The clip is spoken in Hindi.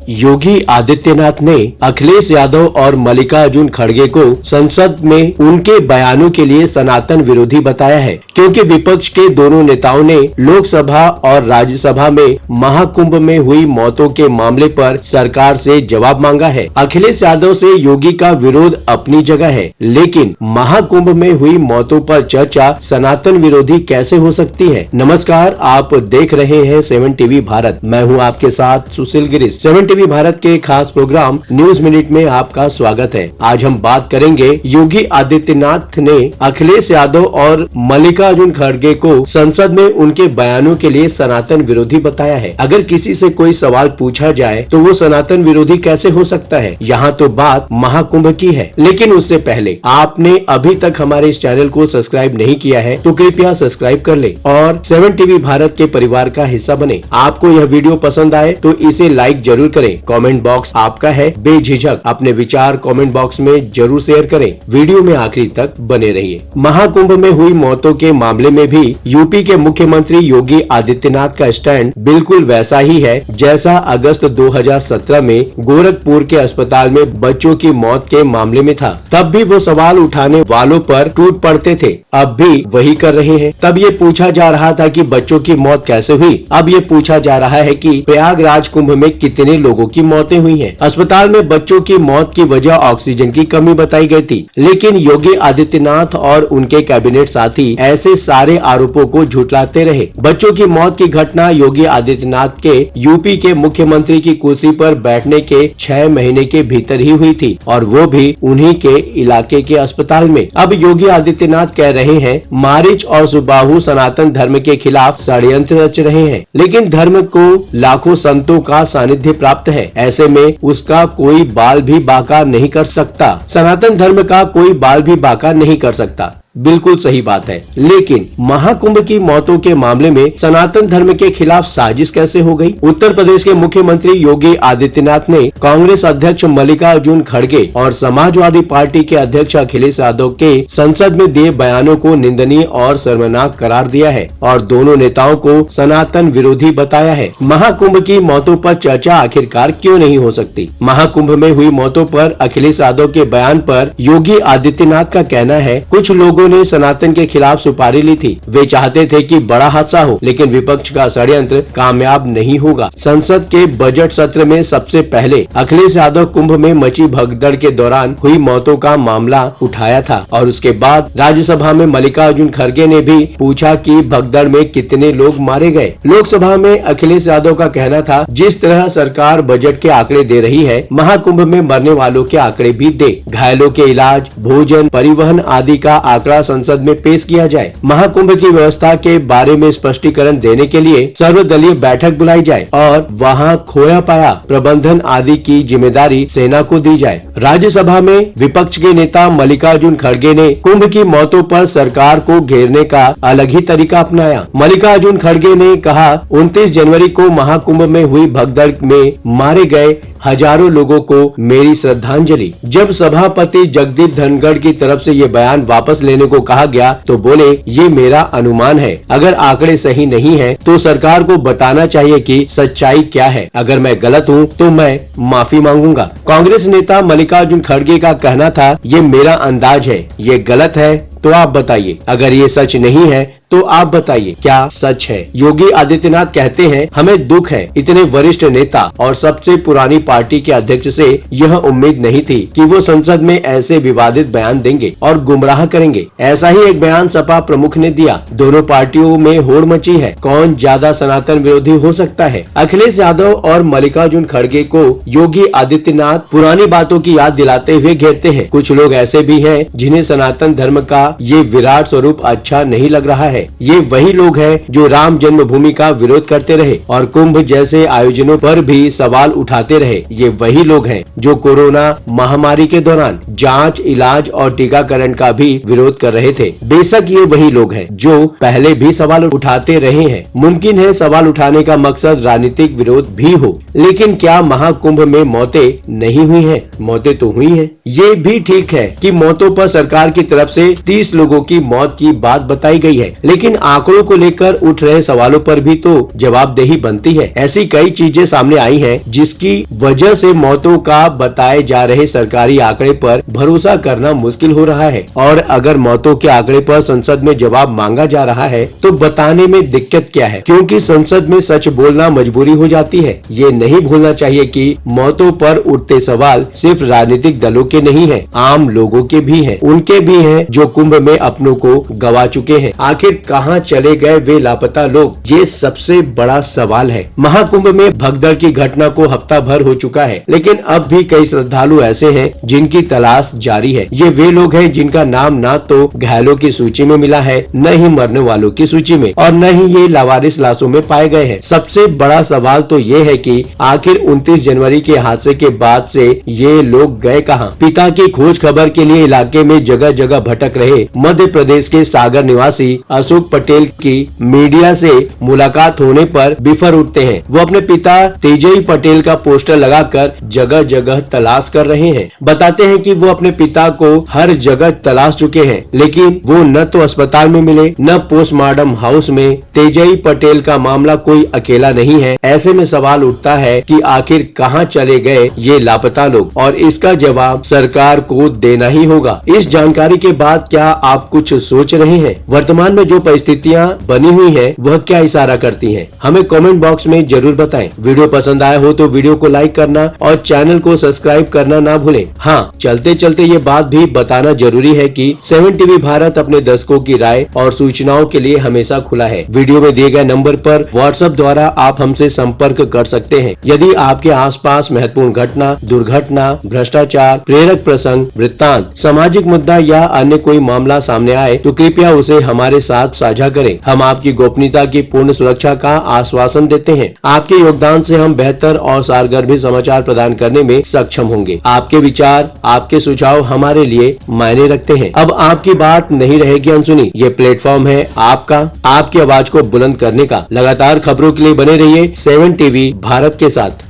योगी आदित्यनाथ ने अखिलेश यादव और मल्लिकार्जुन खड़गे को संसद में उनके बयानों के लिए सनातन विरोधी बताया है, क्योंकि विपक्ष के दोनों नेताओं ने लोकसभा और राज्यसभा में महाकुंभ में हुई मौतों के मामले पर सरकार से जवाब मांगा है। अखिलेश यादव से योगी का विरोध अपनी जगह है, लेकिन महाकुंभ में हुई मौतों पर चर्चा सनातन विरोधी कैसे हो सकती है। नमस्कार, आप देख रहे हैं 7 टीवी भारत। मैं हूं आपके साथ सुशील गिरीश। 7 टीवी भारत के खास प्रोग्राम न्यूज मिनट में आपका स्वागत है। आज हम बात करेंगे योगी आदित्यनाथ ने अखिलेश यादव और मल्लिकार्जुन खड़गे को संसद में उनके बयानों के लिए सनातन विरोधी बताया है। अगर किसी से कोई सवाल पूछा जाए तो वो सनातन विरोधी कैसे हो सकता है। यहाँ तो बात महाकुंभ की है, लेकिन उससे पहले आपने अभी तक हमारे इस चैनल को सब्सक्राइब नहीं किया है तो कृपया सब्सक्राइब कर ले और 7 टीवी भारत के परिवार का हिस्सा बने। आपको यह वीडियो पसंद आए तो इसे लाइक जरूर करें। कमेंट बॉक्स आपका है, बेझिझक अपने विचार कमेंट बॉक्स में जरूर शेयर करें। वीडियो में आखिरी तक बने रहिए। महाकुंभ में हुई मौतों के मामले में भी यूपी के मुख्यमंत्री योगी आदित्यनाथ का स्टैंड बिल्कुल वैसा ही है जैसा अगस्त 2017 में गोरखपुर के अस्पताल में बच्चों की मौत के मामले में था। तब भी वो सवाल उठाने वालों पर टूट पड़ते थे, अब भी वही कर रहे हैं। तब ये पूछा जा रहा था कि बच्चों की मौत कैसे हुई, अब ये पूछा जा रहा है कि प्रयागराज कुंभ में कितने लोगों की मौतें हुई हैं। अस्पताल में बच्चों की मौत की वजह ऑक्सीजन की कमी बताई गई थी, लेकिन योगी आदित्यनाथ और उनके कैबिनेट साथी ऐसे सारे आरोपों को झुठलाते रहे। बच्चों की मौत की घटना योगी आदित्यनाथ के यूपी के मुख्यमंत्री की कुर्सी पर बैठने के 6 महीने के भीतर ही हुई थी, और वो भी उन्हीं के इलाके के अस्पताल में। अब योगी आदित्यनाथ कह रहे हैं मारिच और सुबाहु सनातन धर्म के खिलाफ षड्यंत्र रच रहे हैं, लेकिन धर्म को लाखों संतों का सानिध्य प्राप्त है। ऐसे में उसका कोई बाल भी बांका नहीं कर सकता। सनातन धर्म का कोई बाल भी बांका नहीं कर सकता। बिल्कुल सही बात है, लेकिन महाकुंभ की मौतों के मामले में सनातन धर्म के खिलाफ साजिश कैसे हो गई। उत्तर प्रदेश के मुख्यमंत्री योगी आदित्यनाथ ने कांग्रेस अध्यक्ष मल्लिकार्जुन खड़गे और समाजवादी पार्टी के अध्यक्ष अखिलेश यादव के संसद में दिए बयानों को निंदनीय और शर्मनाक करार दिया है और दोनों नेताओं को सनातन विरोधी बताया है। महाकुंभ की मौतों पर चर्चा आखिरकार क्यों नहीं हो सकती। महाकुंभ में हुई मौतों पर अखिलेश यादव के बयान पर योगी आदित्यनाथ का कहना है कुछ लोगों ने सनातन के खिलाफ सुपारी ली थी। वे चाहते थे कि बड़ा हादसा हो, लेकिन विपक्ष का षड्यंत्र कामयाब नहीं होगा। संसद के बजट सत्र में सबसे पहले अखिलेश यादव कुंभ में मची भगदड़ के दौरान हुई मौतों का मामला उठाया था, और उसके बाद राज्यसभा में मल्लिकार्जुन खड़गे ने भी पूछा कि भगदड़ में कितने लोग मारे गए। लोकसभा में अखिलेश यादव का कहना था जिस तरह सरकार बजट के आंकड़े दे रही है, महाकुंभ में मरने वालों के आंकड़े भी दे। घायलों के इलाज, भोजन, परिवहन आदि का आंकड़ा संसद में पेश किया जाए। महाकुंभ की व्यवस्था के बारे में स्पष्टीकरण देने के लिए सर्वदलीय बैठक बुलाई जाए और वहां खोया पाया प्रबंधन आदि की जिम्मेदारी सेना को दी जाए। राज्यसभा में विपक्ष के नेता मल्लिकार्जुन खड़गे ने कुंभ की मौतों पर सरकार को घेरने का अलग ही तरीका अपनाया। मल्लिकार्जुन खड़गे ने कहा 29 जनवरी को महाकुंभ में हुई भगदड़ में मारे गए हजारों लोगों को मेरी श्रद्धांजलि। जब सभापति जगदीप धनखड़ की तरफ से ये बयान वापस लेने को कहा गया तो बोले ये मेरा अनुमान है, अगर आंकड़े सही नहीं है तो सरकार को बताना चाहिए कि सच्चाई क्या है। अगर मैं गलत हूँ तो मैं माफी मांगूंगा। कांग्रेस नेता मल्लिकार्जुन खड़गे का कहना था ये मेरा अंदाज है, ये गलत है तो आप बताइए, अगर ये सच नहीं है तो आप बताइए क्या सच है। योगी आदित्यनाथ कहते हैं हमें दुख है, इतने वरिष्ठ नेता और सबसे पुरानी पार्टी के अध्यक्ष से यह उम्मीद नहीं थी कि वो संसद में ऐसे विवादित बयान देंगे और गुमराह करेंगे। ऐसा ही एक बयान सपा प्रमुख ने दिया। दोनों पार्टियों में होड़ मची है, कौन ज्यादा सनातन विरोधी हो सकता है। अखिलेश यादव और मल्लिकार्जुन खड़गे को योगी आदित्यनाथ पुरानी बातों की याद दिलाते हुए घेरते हैं। कुछ लोग ऐसे भी हैं जिन्हें सनातन धर्म का ये विराट स्वरूप अच्छा नहीं लग रहा है। ये वही लोग हैं जो राम जन्मभूमि का विरोध करते रहे और कुंभ जैसे आयोजनों पर भी सवाल उठाते रहे। ये वही लोग हैं जो कोरोना महामारी के दौरान जांच, इलाज और टीकाकरण का भी विरोध कर रहे थे। बेशक ये वही लोग हैं जो पहले भी सवाल उठाते रहे हैं। मुमकिन है सवाल उठाने का मकसद राजनीतिक विरोध भी हो, लेकिन क्या महाकुंभ में मौतें नहीं हुई हैं? मौतें तो हुई हैं। ये भी ठीक है कि मौतों पर सरकार की तरफ से 30 लोगों की मौत की बात बताई गई है, लेकिन आंकड़ों को लेकर उठ रहे सवालों पर भी तो जवाबदेही बनती है। ऐसी कई चीजें सामने आई हैं जिसकी वजह से मौतों का बताए जा रहे सरकारी आंकड़े पर भरोसा करना मुश्किल हो रहा है। और अगर मौतों के आंकड़े पर संसद में जवाब मांगा जा रहा है तो बताने में दिक्कत क्या है, क्योंकि संसद में सच बोलना मजबूरी हो जाती है। ये नहीं भूलना चाहिए कि मौतों पर उठते सवाल सिर्फ राजनीतिक दलों के नहीं है, आम लोगों के भी हैं। उनके भी हैं जो कुंभ में अपनों को गवा चुके हैं। आखिर कहां चले गए वे लापता लोग, ये सबसे बड़ा सवाल है। महाकुंभ में भगदड़ की घटना को हफ्ता भर हो चुका है, लेकिन अब भी कई श्रद्धालु ऐसे हैं जिनकी तलाश जारी है। ये वे लोग हैं जिनका नाम ना तो घायलों की सूची में मिला है, न ही मरने वालों की सूची में, और न ही ये लावारिस लाशों में पाए गए हैं। सबसे बड़ा सवाल तो ये है कि आखिर 29 जनवरी के हादसे के बाद से ये लोग गए कहां? पिता की खोज खबर के लिए इलाके में जगह जगह भटक रहे मध्य प्रदेश के सागर निवासी अशोक पटेल की मीडिया से मुलाकात होने पर बिफर उठते हैं। वो अपने पिता तेजई पटेल का पोस्टर लगाकर जगह जगह तलाश कर रहे हैं। बताते हैं कि वो अपने पिता को हर जगह तलाश चुके हैं, लेकिन वो न तो अस्पताल में मिले न पोस्टमार्टम हाउस में। तेजई पटेल का मामला कोई अकेला नहीं है। ऐसे में सवाल उठता है कि आखिर कहां चले गए ये लापता लोग, और इसका जवाब सरकार को देना ही होगा। इस जानकारी के बाद क्या आप कुछ सोच रहे हैं? वर्तमान में जो परिस्थितियां बनी हुई हैं, वह क्या इशारा करती हैं? हमें कमेंट बॉक्स में जरूर बताएं। वीडियो पसंद आया हो तो वीडियो को लाइक करना और चैनल को सब्सक्राइब करना ना भूलें। हाँ, चलते चलते ये बात भी बताना जरूरी है कि 7 टीवी भारत अपने दर्शकों की राय और सूचनाओं के लिए हमेशा खुला है। वीडियो में दिए गए नंबर पर व्हाट्सएप द्वारा आप हमसे संपर्क कर सकते हैं। यदि आपके आसपास महत्वपूर्ण घटना, दुर्घटना, भ्रष्टाचार, प्रेरक प्रसंग, वृत्तांत, सामाजिक मुद्दा या अन्य कोई मामला सामने आए तो कृपया उसे हमारे साथ साझा करें। हम आपकी गोपनीयता की पूर्ण सुरक्षा का आश्वासन देते हैं। आपके योगदान से हम बेहतर और सारगर्भित समाचार प्रदान करने में सक्षम होंगे। आपके विचार, आपके सुझाव हमारे लिए मायने रखते हैं। अब आपकी बात नहीं रहेगी अनसुनी। ये प्लेटफॉर्म है आपका, आपकी आवाज को बुलंद करने का। लगातार खबरों के लिए बने रहिए 7 टीवी भारत के साथ।